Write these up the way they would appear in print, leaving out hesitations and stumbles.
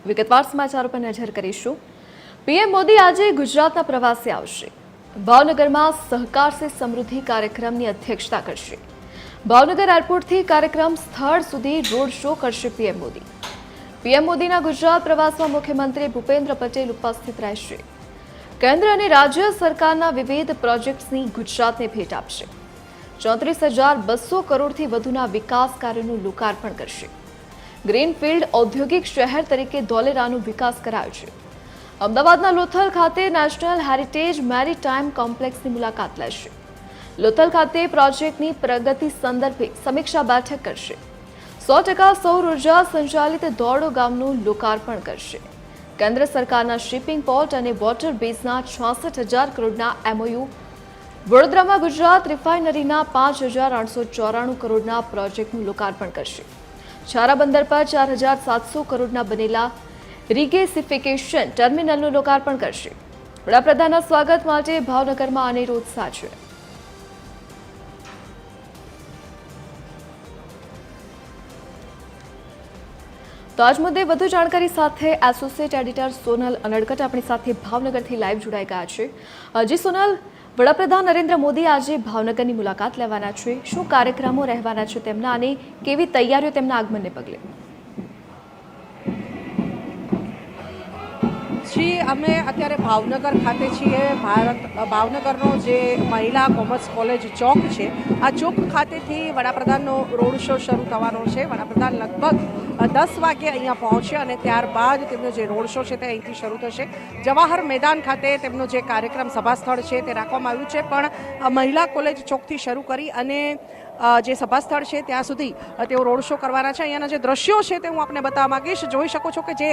વિગતવાર સમાચારો પર નજર કરીશું। પીએમ મોદી આજે ગુજરાતના પ્રવાસે આવશે। ભાવનગરમાં સહકાર સે સમૃદ્ધિ કાર્યક્રમની અધ્યક્ષતા કરશે। ભાવનગર એરપોર્ટથી કાર્યક્રમ સ્થળ સુધી રોડ શો કરશે પીએમ મોદી। પીએમ મોદીના ગુજરાત પ્રવાસમાં મુખ્યમંત્રી ભૂપેન્દ્ર પટેલ ઉપસ્થિત રહેશે। કેન્દ્ર અને રાજ્ય સરકારના વિવિધ પ્રોજેક્ટ્સની ગુજરાતને ભેટ આપશે। 34,200 કરોડથી વધુના વિકાસ કાર્યોનું લોકાર્પણ કરશે। ગ્રીનફિલ્ડ ઔદ્યોગિક શહેર તરીકે ધોલેરાનો વિકાસ કરાયો છે। અમદાવાદના લોથલ ખાતે નેશનલ હેરિટેજ મેરીટાઈમ કોમ્પ્લેક્સની મુલાકાત લેશે। લોથલ ખાતે પ્રોજેક્ટની પ્રગતિ સંદર્ભે સમીક્ષા બેઠક કરશે। 100% સૌર ઉર્જા સંચાલિત દોરડો ગામનું લોકાર્પણ કરશે। કેન્દ્ર સરકારના શિપિંગ પોર્ટ અને વોટર બેઝના 66,000 કરોડના એમઓયુ। વડોદરામાં ગુજરાત રિફાઇનરીના 5,894 કરોડના પ્રોજેક્ટનું લોકાર્પણ કરશે। છારા બંદર પર 4,700 કરોડના બનેલા રિગેસિફિકેશન ટર્મિનલનું લોકાર્પણ કરશે। વડાપ્રધાનના સ્વાગત માટે ભાવનગરમાં અનેરો ઉત્સાહ છે। તો આજ મુદ્દે વધુ જાણકારી સાથે એસોસિએટ એડિટર સોનલ અનડકટ આપણી સાથે ભાવનગરથી લાઈવ જોડાઈ ગયા છે। જી સોનલ, વડાપ્રધાન નરેન્દ્ર મોદી આજે ભાવનગરની મુલાકાત લેવાના છે। શું કાર્યક્રમો રહેવાના છે તેમના અને કેવી તૈયારીઓ તેમના આગમનને પગલે? જી, અમે અત્યારે ભાવનગર ખાતે છીએ। ભાવનગરનો જે મહિલા કોમર્સ કોલેજ ચોક છે, આ ચોક ખાતેથી વડાપ્રધાનનો રોડ શો શરૂ થવાનો છે। વડાપ્રધાન લગભગ 10 વાગે અહીંયા પહોંચે અને ત્યારબાદ તેમનો જે રોડ શો છે તે અહીંથી શરૂ થશે। જવાહર મેદાન ખાતે તેમનો જે કાર્યક્રમ સભા સ્થળ છે તે રાખવામાં આવ્યું છે, પણ મહિલા કોલેજ ચોકથી શરૂ કરી અને જે સભા સ્થળ છે ત્યાં સુધી તેઓ રોડ શો કરવાના છે। અહીંયાના જે દ્રશ્યો છે તે હું આપને બતાવવા માંગીશ। જોઈ શકો છો કે જે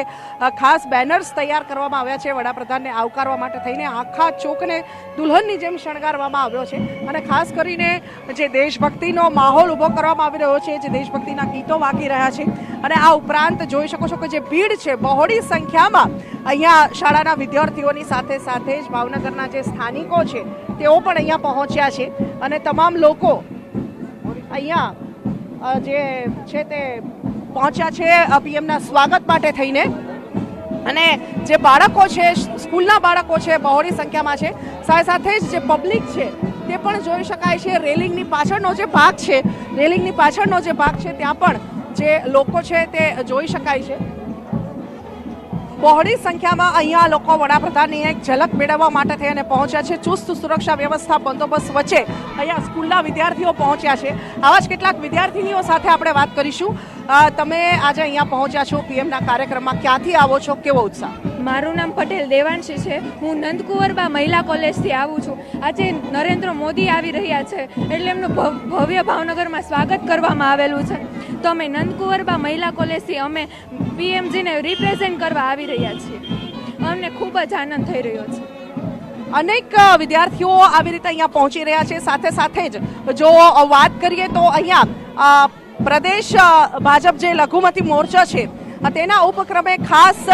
ખાસ બેનર્સ તૈયાર કરવામાં આવ્યા છે વડાપ્રધાનને આવકારવા માટે થઈને, આખા ચોકને દુલ્હનની જેમ શણગારવામાં આવ્યો છે અને ખાસ કરીને જે દેશભક્તિનો માહોલ ઊભો કરવામાં આવી રહ્યો છે, જે દેશભક્તિના ગીતો વાગી રહ્યા છે અને આ ઉપરાંત જોઈ શકો છો કે જે ભીડ છે બહોળી સંખ્યામાં અહીંયા શાળાના વિદ્યાર્થીઓની સાથે સાથે જ ભાવનગરના જે સ્થાનિકો છે તેઓ પણ અહીંયા પહોંચ્યા છે અને તમામ લોકો અહીંયા જે છે તે પહોંચ્યા છે પીએમના સ્વાગત માટે થઈને। અને જે બાળકો છે, સ્કૂલના બાળકો છે, બહોળી સંખ્યામાં છે। સાથે સાથે જ જે પબ્લિક છે તે પણ જોઈ શકાય છે। રેલિંગની પાછળનો જે ભાગ છે, ત્યાં પણ જે લોકો છે તે જોઈ શકાય છે। બહોળી સંખ્યામાં અહીંયા લોકો વડાપ્રધાનની એક ઝલક મેળવવા માટે થઈને પહોંચ્યા છે। ચુસ્ત સુરક્ષા વ્યવસ્થા બંદોબસ્ત વચ્ચે અહીંયા સ્કૂલના વિદ્યાર્થીઓ પહોંચ્યા છે। આવા જ કેટલાક વિદ્યાર્થીનીઓ સાથે આપણે વાત કરીશું। તમે આજે અહીંયા પહોંચ્યા છો પીએમના કાર્યક્રમમાં, ક્યાંથી આવો છો, કેવો ઉત્સાહ? મારું નામ પટેલ દેવાંશી છે। હું નંદકુંવરબા મહિલા કોલેજથી આવું છું। આજે નરેન્દ્ર મોદી આવી રહ્યા છે એટલે એમનું ભવ્ય ભાવનગરમાં સ્વાગત કરવામાં આવેલું છે। તો અમે નંદકુંવરબા મહિલા કોલેજથી અમે પીએમજીને રિપ્રેઝેન્ટ કરવા આવી રહ્યા છીએ। અમને ખૂબ જ આનંદ થઈ રહ્યો છે। અનેક વિદ્યાર્થીઓ આવી રીતે અહીંયા પહોંચી રહ્યા છે। સાથે સાથે જ જો વાત કરીએ તો અહીંયા પ્રદેશ ભાજપ જે લઘુમતી મોરચો છે તેના ઉપક્રમે ખાસ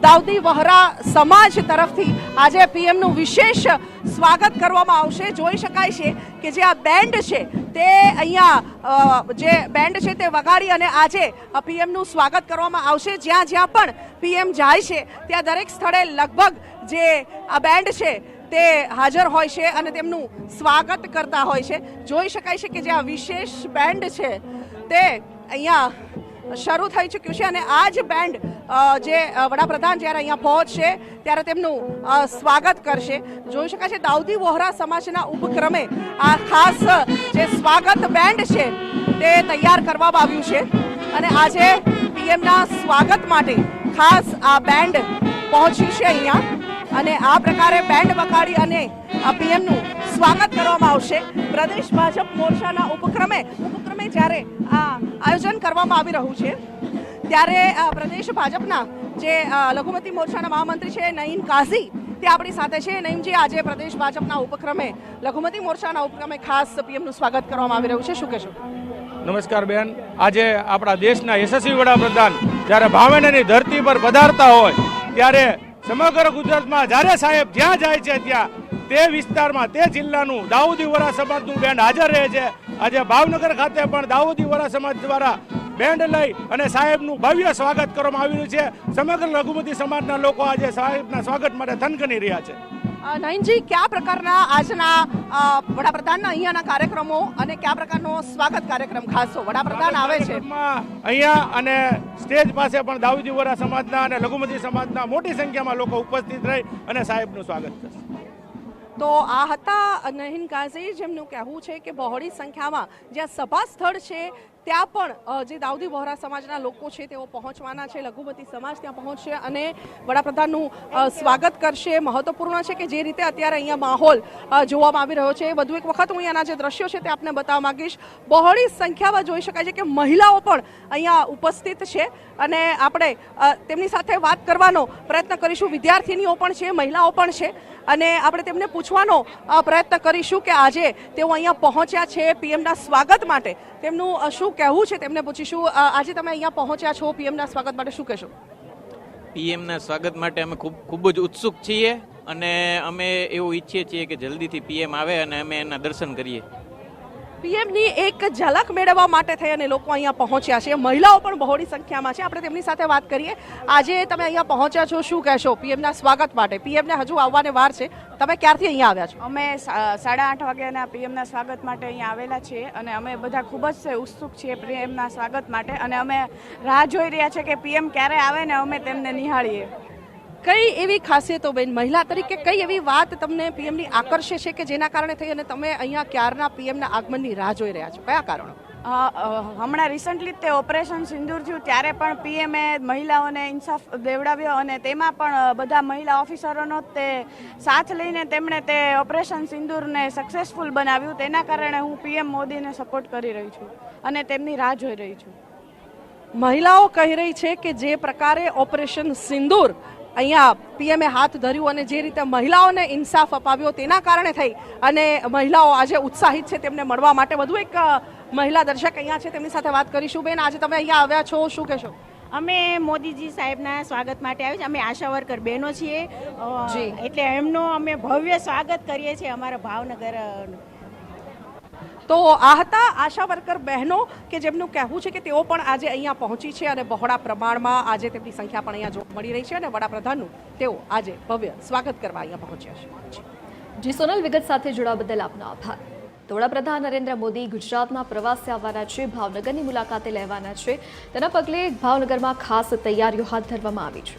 દાઉદી વહોરા સમાજ તરફથી આજે પીએમનું વિશેષ સ્વાગત કરવામાં આવશે। જોઈ શકાય છે કે જે આ બેન્ડ છે તે અહીંયા જે બેન્ડ છે તે વગાડી અને આજે પીએમનું સ્વાગત કરવામાં આવશે। જ્યાં જ્યાં પણ પીએમ જાય છે ત્યાં દરેક સ્થળે લગભગ જે આ બેન્ડ છે તે હાજર હોય છે અને તેમનું સ્વાગત કરતા હોય છે। જોઈ શકાય છે કે જે આ વિશેષ બેન્ડ છે તે અહીંયા શરૂ થઈ ચૂક્યું છે અને આ જ બેન્ડ જે વડાપ્રધાન જ્યારે અહીંયા પહોંચશે ત્યારે તેમનું સ્વાગત કરશે। જોઈ શકાય છે દાઉદી વહોરા સમાજના ઉપક્રમે આ ખાસ જે સ્વાગત બેન્ડ છે તે તૈયાર કરવામાં આવ્યું છે અને આજે પીએમના સ્વાગત માટે ખાસ આ બેન્ડ પહોંચ્યું છે અહીંયા અને આ પ્રકારે બેન્ડ વગાડી અને પીએમનું સ્વાગત કરવામાં આવશે। પ્રદેશ ભાજપ મોરચાના ઉપક્રમે જ્યારે આ આયોજન કરવામાં આવી રહ્યું છે ત્યારે પ્રદેશ ભાજપના જે લઘુમતી મોરચાના મહામંત્રી છે નઈમ કાઝી તે આપણી સાથે છે। નઈમજી, આજે પ્રદેશ ભાજપના ઉપક્રમે લઘુમતી મોરચાના ઉપક્રમે ખાસ પીએમનું સ્વાગત કરવામાં આવી રહ્યું છે, શું કહેશો? નમસ્કાર બેન, આજે આપણા દેશના યશસ્વી વડાપ્રધાન જ્યારે ભાવનગરની ધરતી પર પધારતા હોય ત્યારે સમગ્ર ગુજરાતમાં જ્યારે સાહેબ જ્યાં જાય છે ત્યાં તે વિસ્તારમાં તે જિલ્લાનું દાઉદી વોરા સમાજનું બેન્ડ હાજર રહે છે। આજે ભાવનગર ખાતે પણ દાઉદી વોરા સમાજ દ્વારા બેન્ડ લઈ અને સાહેબનું ભવ્ય સ્વાગત કરવામાં આવી રહ્યું છે. સમગ્ર લઘુમતી સમાજના લોકો આજે સાહેબના સ્વાગત માટે થનગની રહ્યા છે. નયનજી, કયા પ્રકારના આજના વડાપ્રધાનના અહીંયાના કાર્યક્રમો અને કયા પ્રકારનો સ્વાગત કાર્યક્રમ ખાસ વડાપ્રધાન આવે છે અહીંયા અને સ્ટેજ પાસે પણ દાઉદી વોરા સમાજના અને લઘુમતી સમાજના મોટી સંખ્યામાં લોકો ઉપસ્થિત રહી અને સાહેબનું સ્વાગત કરશે. તો આ હતા નહીન કાઝી, જેમનું કહેવું છે કે બહોળી સંખ્યામાં જ્યાં સભા સ્થળ છે ત્યાં પણ જે દાઉદી વોહરા સમાજના લોકો છે તેઓ પહોંચવાના છે, લઘુમતી સમાજ ત્યાં પહોંચશે અને વડાપ્રધાનનું સ્વાગત કરશે. મહત્વપૂર્ણ છે કે જે રીતે અત્યારે અહીંયા માહોલ જોવામાં આવી રહ્યો છે. વધુ એક વખત હું અહીંયાના જે દ્રશ્યો છે તે આપને બતાવવા માંગીશ. બહોળી સંખ્યામાં જોઈ શકાય છે કે મહિલાઓ પણ અહીંયા ઉપસ્થિત છે અને આપણે તેમની સાથે વાત કરવાનો પ્રયત્ન કરીશું. વિદ્યાર્થીનીઓ પણ છે, મહિલાઓ પણ છે અને આપણે તેમને પૂછવાનો પ્રયત્ન કરીશું કે આજે તેઓ અહીંયા પહોંચ્યા છે પીએમના સ્વાગત માટે. તેમનું શું કહેવું છે તેમને પૂછીશું. આજે તમે અહીંયા પહોંચ્યા છો પીએમના સ્વાગત માટે, શું કહેશો? પીએમના સ્વાગત માટે અમે ખૂબ જ ઉત્સુક છીએ અને અમે એવું ઈચ્છીએ છીએ કે જલ્દીથી પીએમ આવે અને અમે એના દર્શન કરીએ. પીએમની એક ઝલક મેળવવા માટે થઈ અને લોકો અહીંયા પહોંચ્યા છે. મહિલાઓ પણ બહોળી સંખ્યામાં છે. આપણે તેમની સાથે વાત કરીએ. આજે તમે અહીંયા પહોંચ્યા છો, શું કહેશો પીએમના સ્વાગત માટે? પીએમને હજુ આવવાને વાર છે. તમે ક્યારથી અહીંયા આવ્યા છો? અમે 8:30 વાગ્યાના પીએમના સ્વાગત માટે અહીંયા આવેલા છીએ અને અમે બધા ખૂબ જ ઉત્સુક છીએ પીએમના સ્વાગત માટે અને અમે રાહ જોઈ રહ્યા છીએ કે પીએમ ક્યારે આવે ને અમે તેમને નિહાળીએ. કઈ એવી ખાસિયતો બેન, મહિલા તરીકે કઈ એવી વાત તમને પીએમની આકર્ષે છે કે જેના કારણે થઈ અને તમે અહીંયા ક્યારના પીએમના આગમનની રાહ જોઈ રહ્યા છો? કયા કારણો? હમણાં રિસન્ટલી તે ઓપરેશન સિંદૂર થયું ત્યારે પણ પીએમએ મહિલાઓને ઇન્સાફ દેવડાવ્યો અને તેમાં પણ બધા મહિલા ઓફિસરોનો તે સાથ લઈને તેમણે તે ઓપરેશન સિંદૂરને સક્સેસફુલ બનાવ્યું. તેના કારણે હું પીએમ મોદીને સપોર્ટ કરી રહી છું અને તેમની રાહ જોઈ રહી છું. મહિલાઓ કહી રહી છે કે જે પ્રકારે ઓપરેશન સિંદૂર અહીંયા પીએમએ હાથ ધર્યું અને જે રીતે મહિલાઓને ઇન્સાફ અપાવ્યો તેના કારણે થઈ અને મહિલાઓ આજે ઉત્સાહિત છે તેમને મળવા માટે. વધુ એક મહિલા દર્શક અહીંયા છે, તેમની સાથે વાત કરીશું. બેન, આજે તમે અહીંયા આવ્યા છો, શું કહેશો? અમે મોદીજી સાહેબના સ્વાગત માટે આવ્યા છીએ. અમે આશા વર્કર બહેનો છીએ એટલે એમનો અમે ભવ્ય સ્વાગત કરીએ છીએ અમારા ભાવનગર. તો આ હતા આશા વર્કર બહેનો કે જેમનું કહેવું છે કે તેઓ પણ આજે અહીંયા પહોંચી છે અને બહોળા પ્રમાણમાં આજે તેમની સંખ્યા પણ અહીંયા જોવા મળી રહી છે અને વડાપ્રધાનનું તેઓ આજે ભવ્ય સ્વાગત કરવા અહીંયા પહોંચ્યા છે. જી સોનલ, વિગત સાથે જોડાવા બદલ આપનો આભાર. તો વડાપ્રધાન નરેન્દ્ર મોદી ગુજરાતના પ્રવાસે આવવાના છે, ભાવનગરની મુલાકાતે લેવાના છે. તેના પગલે ભાવનગરમાં ખાસ તૈયારીઓ હાથ ધરવામાં આવી છે.